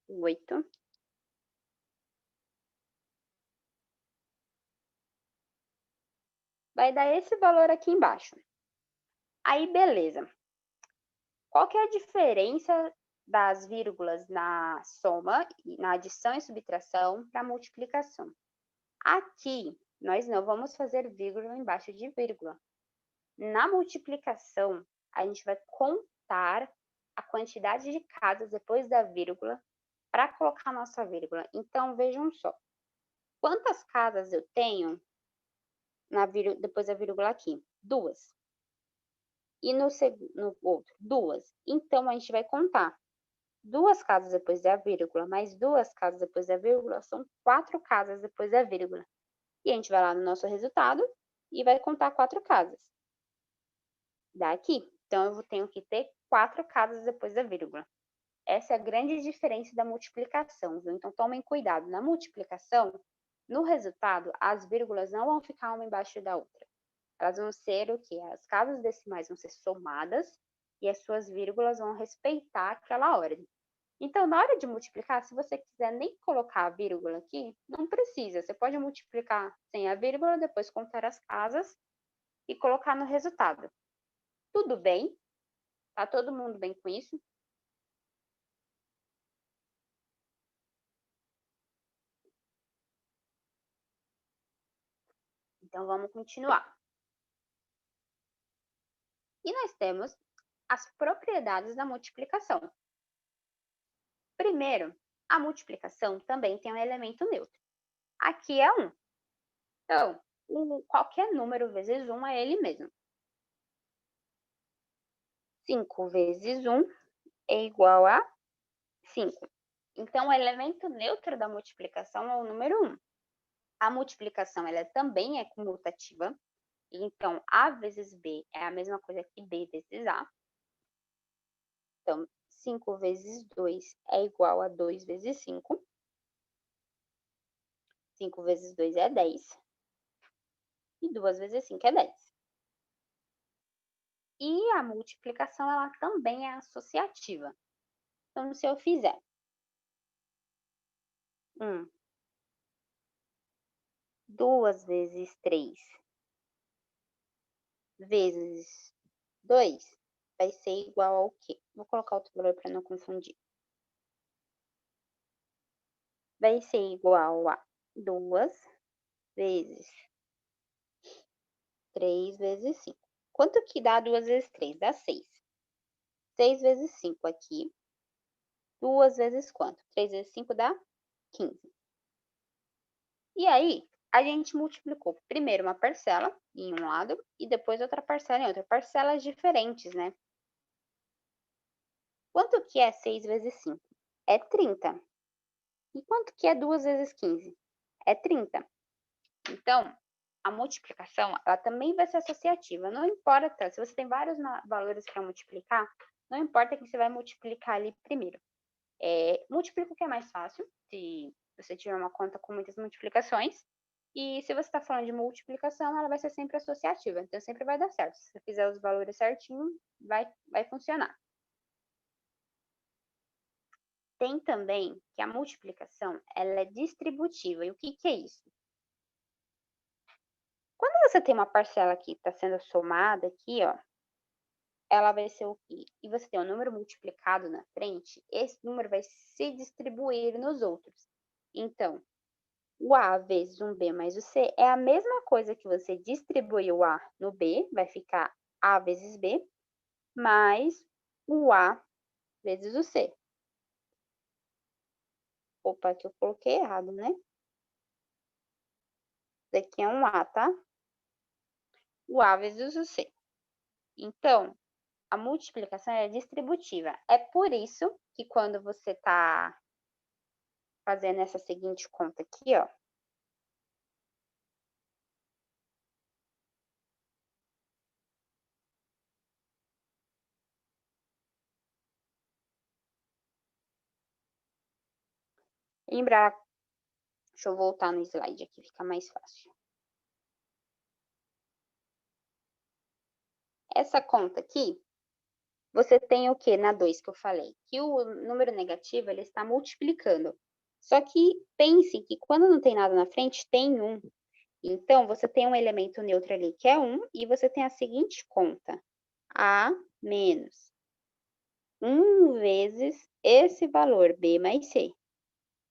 8. Vai dar esse valor aqui embaixo. Aí, beleza. Qual que é a diferença das vírgulas na soma, na adição e subtração para multiplicação? Aqui, nós não vamos fazer vírgula embaixo de vírgula. Na multiplicação, a gente vai contar a quantidade de casas depois da vírgula para colocar a nossa vírgula. Então, vejam só. Quantas casas eu tenho depois da vírgula aqui? 2. E no outro, 2. Então, a gente vai contar. 2 casas depois da vírgula, mais 2 casas depois da vírgula, são 4 casas depois da vírgula. E a gente vai lá no nosso resultado e vai contar 4 casas. Daqui. Então, eu tenho que ter 4 casas depois da vírgula. Essa é a grande diferença da multiplicação, viu? Então, tomem cuidado. Na multiplicação, no resultado, as vírgulas não vão ficar uma embaixo da outra. Elas vão ser o quê? As casas decimais vão ser somadas e as suas vírgulas vão respeitar aquela ordem. Então, na hora de multiplicar, se você quiser nem colocar a vírgula aqui, não precisa. Você pode multiplicar sem a vírgula, depois contar as casas e colocar no resultado. Tudo bem? Tá todo mundo bem com isso? Então, vamos continuar. E nós temos as propriedades da multiplicação. Primeiro, a multiplicação também tem um elemento neutro. Aqui é 1. Então, qualquer número vezes 1 é ele mesmo. 5 vezes 1 é igual a 5. Então, o elemento neutro da multiplicação é o número 1. A multiplicação ela também é comutativa. Então, A vezes B é a mesma coisa que B vezes A. Então, 5 vezes 2 é igual a 2 vezes 5. 5 vezes 2 é 10. E 2 vezes 5 é 10. E a multiplicação, ela também é associativa. Então, se eu fizer 2 vezes 3 vezes 2, vai ser igual ao quê? Vou colocar outro valor para não confundir. Vai ser igual a 2 vezes 3 vezes 5. Quanto que dá 2 vezes 3? Dá 6. 6 vezes 5 aqui. 2 vezes quanto? 3 vezes 5 dá 15. E aí, a gente multiplicou primeiro uma parcela em um lado e depois outra parcela em outra. Parcelas diferentes, né? Quanto que é 6 vezes 5? É 30. E quanto que é 2 vezes 15? É 30. Então, a multiplicação, ela também vai ser associativa. Não importa, se você tem vários valores para multiplicar, não importa que você vai multiplicar ali primeiro. Multiplica o que é mais fácil, se você tiver uma conta com muitas multiplicações. E se você está falando de multiplicação, ela vai ser sempre associativa. Então, sempre vai dar certo. Se você fizer os valores certinho, vai funcionar. Tem também que a multiplicação, ela é distributiva. E o que é isso? Quando você tem uma parcela que está sendo somada aqui, ó, ela vai ser o quê? E você tem um número multiplicado na frente, esse número vai se distribuir nos outros. Então, o A vezes um B mais o C é a mesma coisa que você distribuir o A no B, vai ficar A vezes B, mais o A vezes o C. Opa, aqui eu coloquei errado, né? Isso aqui é um A, tá? O A vezes o C. Então, a multiplicação é distributiva. É por isso que quando você está fazendo essa seguinte conta aqui, ó. Lembrar, deixa eu voltar no slide aqui, fica mais fácil. Essa conta aqui, você tem o que na 2 que eu falei? Que o número negativo, ele está multiplicando. Só que pense que quando não tem nada na frente, tem 1. Então, você tem um elemento neutro ali, que é 1, e você tem a seguinte conta. A menos 1 vezes esse valor, B mais C.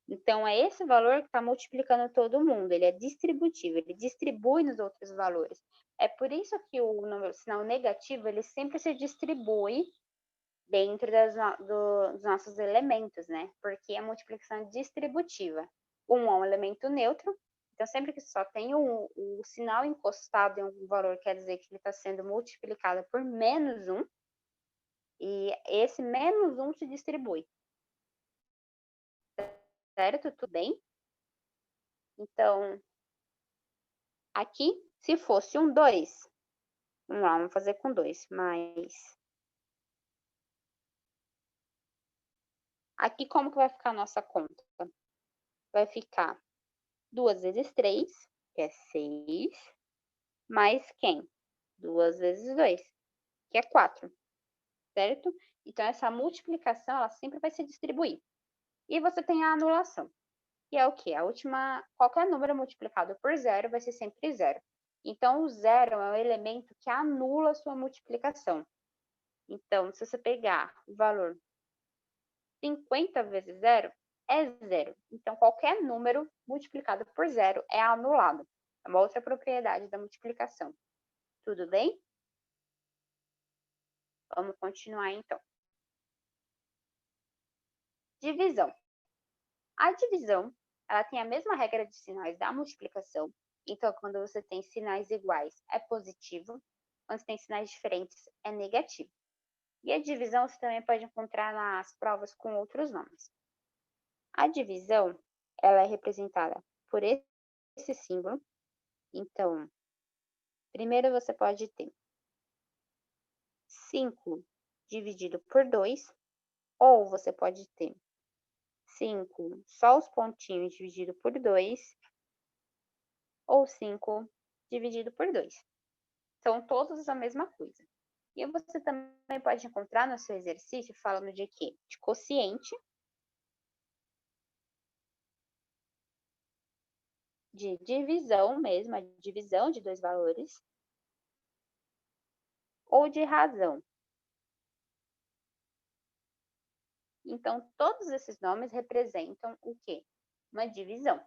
Então, é esse valor que está multiplicando todo mundo. Ele é distributivo, ele distribui nos outros valores. É por isso que o sinal negativo, ele sempre se distribui dentro dos nossos elementos, né? Porque a multiplicação é distributiva. 1 é um elemento neutro, então sempre que só tem o sinal encostado em algum valor, quer dizer que ele está sendo multiplicado por menos 1, e esse menos 1 se distribui. Certo? Tudo bem? Então, aqui, se fosse um 2, vamos lá, vamos fazer com 2, mas... Aqui, como que vai ficar a nossa conta? Vai ficar 2 vezes 3, que é 6, mais quem? 2 vezes 2, que é 4, certo? Então, essa multiplicação, ela sempre vai se distribuir. E você tem a anulação, que é o quê? Qualquer número multiplicado por zero vai ser sempre zero. Então, o zero é o elemento que anula a sua multiplicação. Então, se você pegar o valor 50 vezes zero, é zero. Então, qualquer número multiplicado por zero é anulado. É uma outra propriedade da multiplicação. Tudo bem? Vamos continuar, então. Divisão. A divisão, ela tem a mesma regra de sinais da multiplicação. Então, quando você tem sinais iguais, é positivo. Quando você tem sinais diferentes, é negativo. E a divisão você também pode encontrar nas provas com outros nomes. A divisão, ela é representada por esse símbolo. Então, primeiro você pode ter 5 dividido por 2, ou você pode ter 5 só os pontinhos dividido por 2, ou 5 dividido por 2. São todos a mesma coisa. E você também pode encontrar no seu exercício falando de quê? De quociente, de divisão mesmo, a divisão de dois valores, ou de razão. Então, todos esses nomes representam o quê? Uma divisão.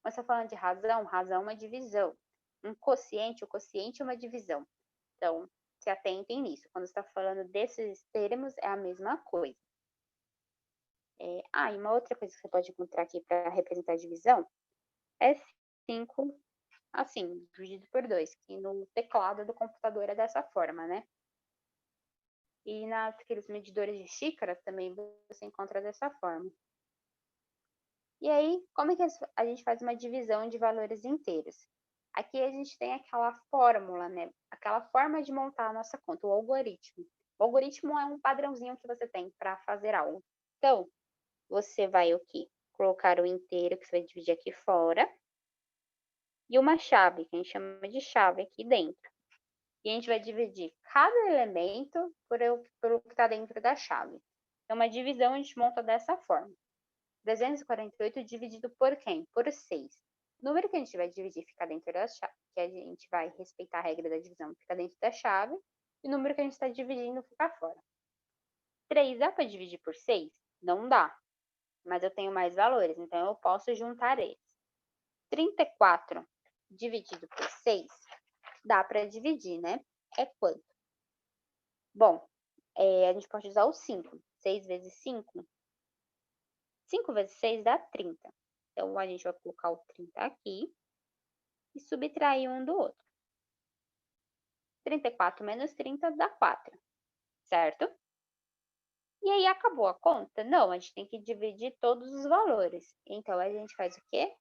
Quando você está falando de razão, razão é uma divisão. um quociente, o quociente é uma divisão. Então, se atentem nisso. Quando está falando desses termos, é a mesma coisa. E uma outra coisa que você pode encontrar aqui para representar a divisão é 5, assim, dividido por 2, que no teclado do computador é dessa forma, né? E naqueles medidores de xícara também você encontra dessa forma. E aí, como é que a gente faz uma divisão de valores inteiros? Aqui a gente tem aquela fórmula, né? Aquela forma de montar a nossa conta, o algoritmo. O algoritmo é um padrãozinho que você tem para fazer algo. Então, você vai o quê? Colocar o inteiro, que você vai dividir aqui fora, e uma chave, que a gente chama de chave aqui dentro. E a gente vai dividir cada elemento pelo que está dentro da chave. Então, uma divisão a gente monta dessa forma. 348 dividido por quem? Por 6. O número que a gente vai dividir fica dentro da chave, que a gente vai respeitar a regra da divisão, fica dentro da chave, e o número que a gente está dividindo fica fora. 3 dá para dividir por 6? Não dá, mas eu tenho mais valores, então eu posso juntar eles. 34 dividido por 6, dá para dividir, né? É quanto? Bom, a gente pode usar o 5. 6 vezes 5. 5 vezes 6 dá 30. Então, a gente vai colocar o 30 aqui e subtrair um do outro. 34 menos 30 dá 4, certo? E aí, acabou a conta? Não, a gente tem que dividir todos os valores. Então, a gente faz o quê?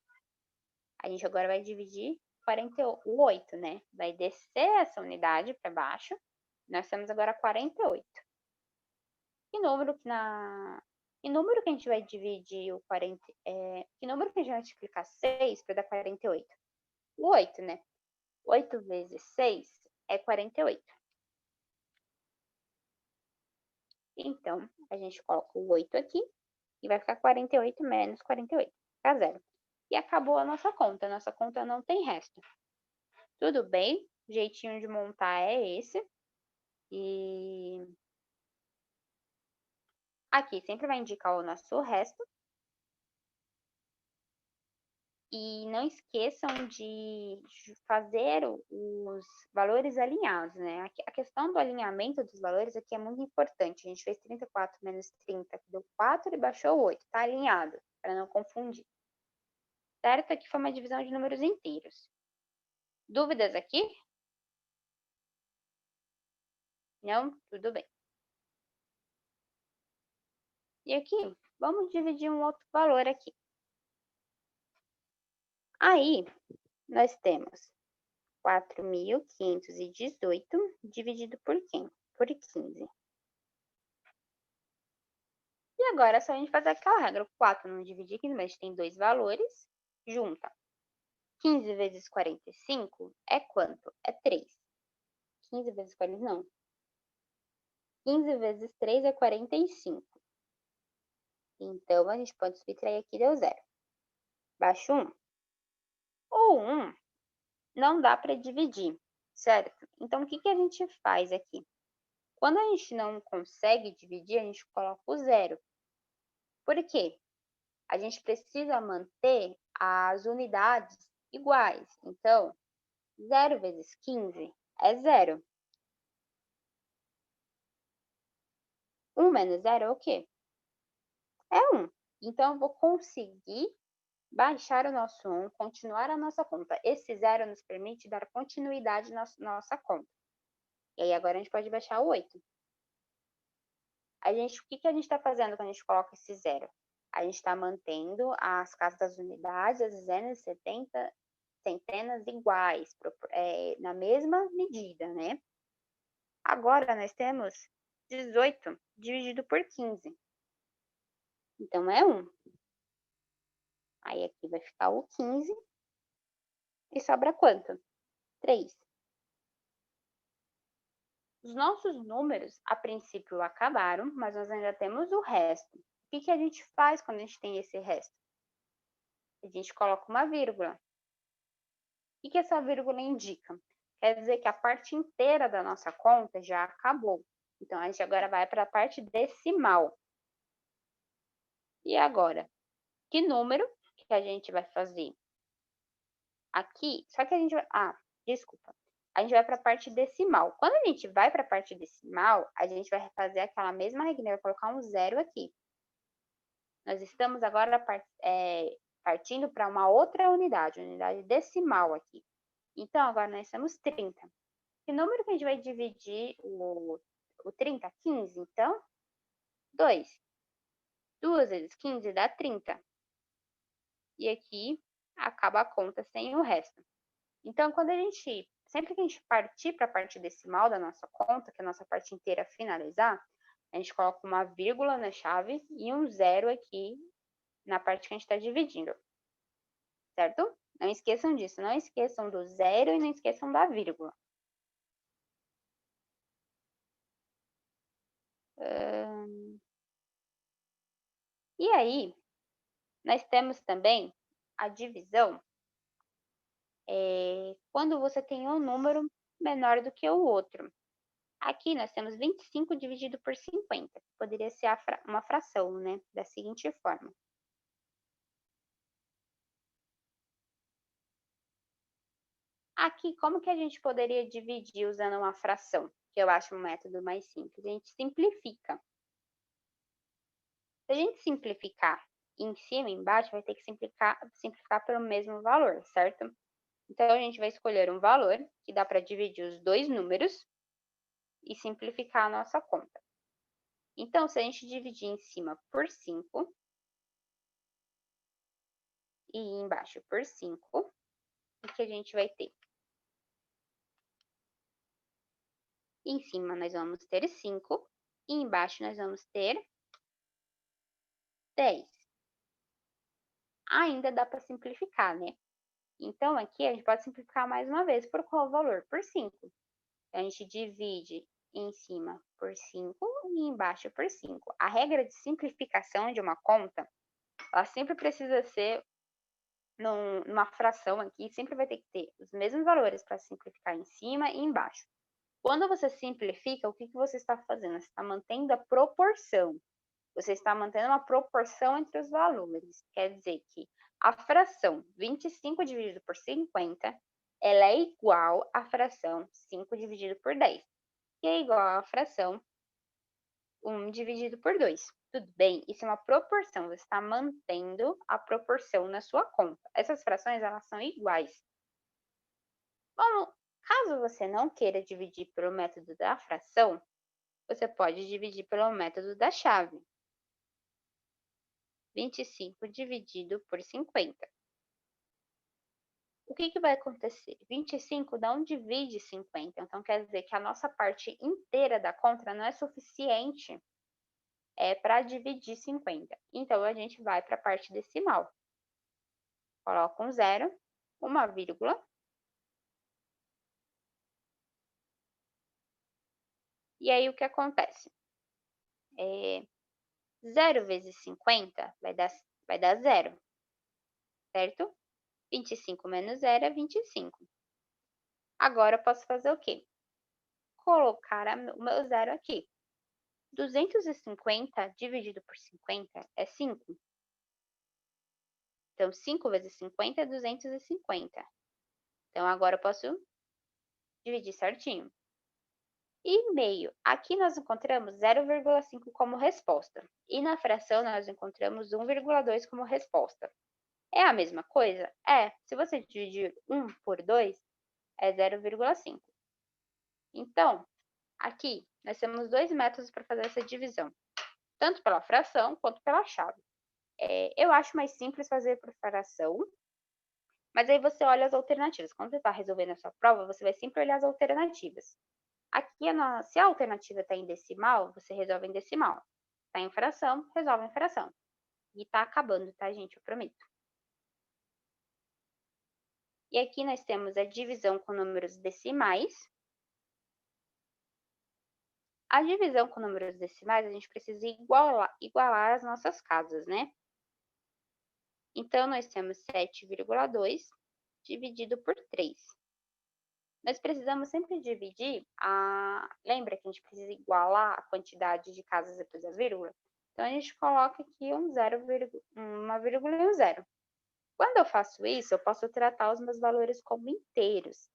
A gente agora vai dividir 48, né? Vai descer essa unidade para baixo. Nós temos agora 48. Que número que a gente vai dividir o 40... que número que a gente vai multiplicar 6 para dar 48? O 8, né? 8 vezes 6 é 48. Então, a gente coloca o 8 aqui e vai ficar 48 menos 48. Fica 0. E acabou a nossa conta. A nossa conta não tem resto. Tudo bem? O jeitinho de montar é esse. E aqui sempre vai indicar o nosso resto. E não esqueçam de fazer os valores alinhados, né? A questão do alinhamento dos valores aqui é muito importante. A gente fez 34 menos 30, que deu 4 e baixou 8. Está alinhado, para não confundir. Certo? Aqui foi uma divisão de números inteiros. Dúvidas aqui? Não? Tudo bem. E aqui, vamos dividir um outro valor aqui. Aí, nós temos 4.518 dividido por quem? Por 15. E agora é só a gente fazer aquela regra. 4 não divide 15, mas tem dois valores. Junta. 15 vezes 45 é quanto? É 3. 15 vezes 40, não. 15 vezes 3 é 45. Então, a gente pode subtrair aqui, deu 0. Baixo 1. O 1 não dá para dividir, certo? Então, o que a gente faz aqui? Quando a gente não consegue dividir, a gente coloca o 0. Por quê? A gente precisa manter as unidades iguais. Então, 0 vezes 15 é 0. 1 menos 0 é o quê? É 1. Então, eu vou conseguir baixar o nosso 1, continuar a nossa conta. Esse 0 nos permite dar continuidade na nossa conta. E aí, agora a gente pode baixar o 8. O que a gente está fazendo quando a gente coloca esse 0? A gente está mantendo as casas das unidades, as dezenas, centenas iguais, na mesma medida, né? Agora, nós temos 18 dividido por 15. Então, é 1. Aí, aqui vai ficar o 15. E sobra quanto? 3. Os nossos números, a princípio, acabaram, mas nós ainda temos o resto. O que a gente faz quando a gente tem esse resto? A gente coloca uma vírgula. O que essa vírgula indica? Quer dizer que a parte inteira da nossa conta já acabou. Então, a gente agora vai para a parte decimal. E agora? Que número que a gente vai fazer? Aqui, só que a gente vai... Desculpa. A gente vai para a parte decimal. Quando a gente vai para a parte decimal, a gente vai fazer aquela mesma regra, vai colocar um 0 aqui. Nós estamos agora partindo para uma outra unidade decimal aqui. Então, agora nós temos 30. Que número que a gente vai dividir o 30? 15, então, 2. 2 vezes 15 dá 30. E aqui acaba a conta sem o resto. Então, sempre que a gente partir para a parte decimal da nossa conta, que é a nossa parte inteira finalizar, a gente coloca uma vírgula na chave e um 0 aqui na parte que a gente está dividindo. Certo? Não esqueçam disso. Não esqueçam do 0 e não esqueçam da vírgula. E aí, nós temos também a divisão quando você tem um número menor do que o outro. Aqui nós temos 25 dividido por 50. Poderia ser uma fração, né? Da seguinte forma. Aqui, como que a gente poderia dividir usando uma fração? Que eu acho um método mais simples. A gente simplifica. Se a gente simplificar em cima e embaixo, vai ter que simplificar pelo mesmo valor, certo? Então, a gente vai escolher um valor que dá para dividir os dois números e simplificar a nossa conta. Então, se a gente dividir em cima por 5 e embaixo por 5, o que a gente vai ter? Em cima nós vamos ter 5 e embaixo nós vamos ter 10. Ainda dá para simplificar, né? Então, aqui a gente pode simplificar mais uma vez. Por qual valor? Por 5. A gente divide em cima por 5 e embaixo por 5. A regra de simplificação de uma conta, ela sempre precisa ser numa fração aqui, sempre vai ter que ter os mesmos valores para simplificar em cima e embaixo. Quando você simplifica, o que você está fazendo? Você está mantendo a proporção. Você está mantendo uma proporção entre os valores. Quer dizer que a fração 25 dividido por 50, ela é igual à fração 5 dividido por 10, que é igual à fração 1 dividido por 2. Tudo bem? Isso é uma proporção. Você está mantendo a proporção na sua conta. Essas frações, elas são iguais. Bom, caso você não queira dividir pelo método da fração, você pode dividir pelo método da chave. 25 dividido por 50. O que vai acontecer? 25 não divide 50, então quer dizer que a nossa parte inteira da conta não é suficiente para dividir 50. Então, a gente vai para a parte decimal. Coloca um 0, uma vírgula. E aí, o que acontece? 0 vezes 50 vai dar 0, certo? 25 menos 0 é 25. Agora, eu posso fazer o quê? Colocar o meu 0 aqui. 250 dividido por 50 é 5. Então, 5 vezes 50 é 250. Então, agora eu posso dividir certinho. E meio. Aqui nós encontramos 0,5 como resposta. E na fração nós encontramos 1,2 como resposta. É a mesma coisa? É. Se você dividir 1 por 2, é 0,5. Então, aqui nós temos dois métodos para fazer essa divisão. Tanto pela fração quanto pela chave. Eu acho mais simples fazer por fração, mas aí você olha as alternativas. Quando você está resolvendo a sua prova, você vai sempre olhar as alternativas. Aqui, se a alternativa está em decimal, você resolve em decimal. Está em fração, resolve em fração. E está acabando, tá, gente? Eu prometo. E aqui nós temos a divisão com números decimais. A divisão com números decimais, a gente precisa igualar as nossas casas, né? Então, nós temos 7,2 dividido por 3. Nós precisamos sempre dividir Lembra que a gente precisa igualar a quantidade de casas depois da vírgula? Então, a gente coloca aqui uma vírgula e um zero. Quando eu faço isso, eu posso tratar os meus valores como inteiros.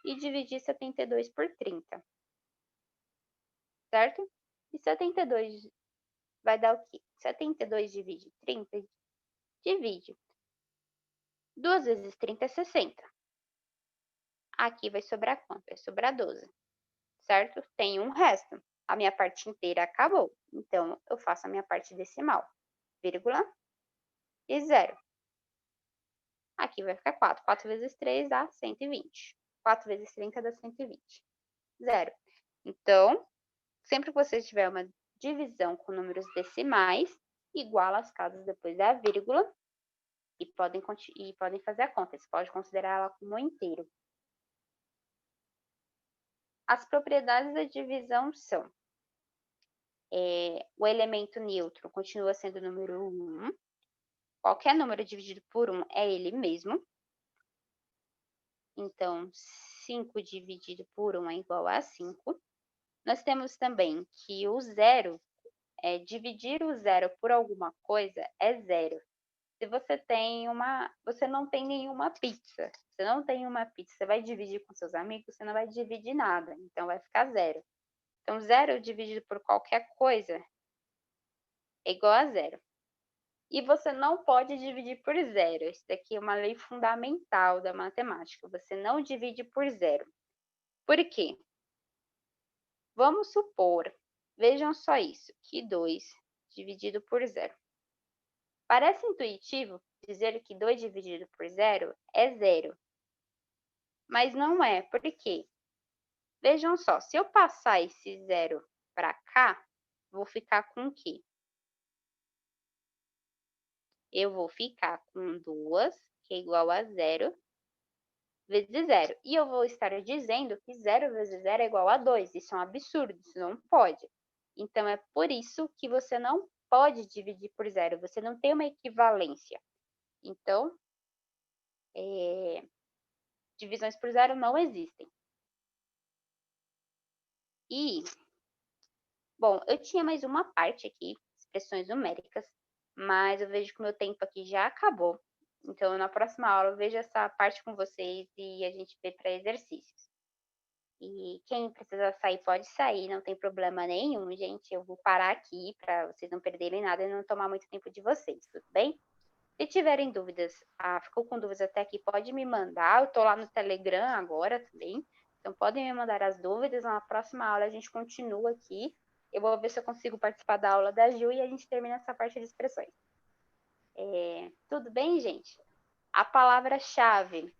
e dividir 72 por 30. Certo? E 72 vai dar o quê? 72 divide 30, divide. 2 vezes 30 é 60. Aqui vai sobrar quanto? Vai sobrar 12. Certo? Tem um resto. A minha parte inteira acabou. Então, eu faço a minha parte decimal. Vírgula e 0. Aqui vai ficar 4. 4 vezes 3 dá 120. 4 vezes 30 dá 120. 0. Então, sempre que você tiver uma divisão com números decimais, iguala as casas depois da vírgula e podem fazer a conta. Você pode considerar ela como um inteiro. As propriedades da divisão são: o elemento neutro continua sendo o número 1. Qualquer número dividido por 1 é ele mesmo. Então, 5 dividido por 1 é igual a 5. Nós temos também que o zero, dividir o zero por alguma coisa é zero. Se você não tem nenhuma pizza, você vai dividir com seus amigos, você não vai dividir nada, então vai ficar zero. Então, zero dividido por qualquer coisa é igual a zero. E você não pode dividir por zero. Isso daqui é uma lei fundamental da matemática. Você não divide por zero. Por quê? Vamos supor, vejam só isso, que 2 dividido por zero. Parece intuitivo dizer que 2 dividido por zero é zero. Mas não é. Por quê? Vejam só, se eu passar esse zero para cá, vou ficar com o quê? Eu vou ficar com 2, que é igual a 0, vezes 0. E eu vou estar dizendo que 0 vezes 0 é igual a 2. Isso é um absurdo, isso não pode. Então, é por isso que você não pode dividir por 0. Você não tem uma equivalência. Então, divisões por 0 não existem. E, bom, eu tinha mais uma parte aqui, expressões numéricas, mas eu vejo que o meu tempo aqui já acabou. Então, na próxima aula, eu vejo essa parte com vocês e a gente vê para exercícios. E quem precisar sair, pode sair, não tem problema nenhum, gente. Eu vou parar aqui para vocês não perderem nada e não tomar muito tempo de vocês, tudo bem? Se tiverem dúvidas, ficou com dúvidas até aqui, pode me mandar. Eu tô lá no Telegram agora também. Então, podem me mandar as dúvidas. Na próxima aula, a gente continua aqui. Eu vou ver se eu consigo participar da aula da Gil e a gente termina essa parte de expressões. Tudo bem, gente? A palavra-chave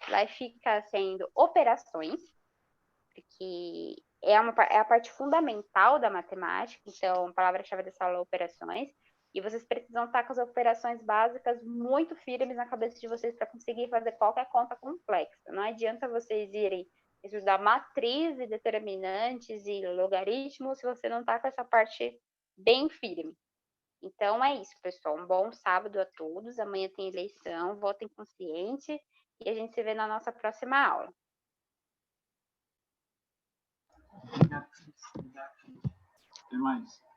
vai ficar sendo operações, porque é a parte fundamental da matemática. Então, a palavra-chave dessa aula é operações. E vocês precisam estar com as operações básicas muito firmes na cabeça de vocês para conseguir fazer qualquer conta complexa. Não adianta vocês irem estudar matriz e determinantes e logaritmos se você não está com essa parte bem firme. Então é isso, pessoal. Um bom sábado a todos. Amanhã tem eleição, votem consciente e a gente se vê na nossa próxima aula. Obrigado. Até mais.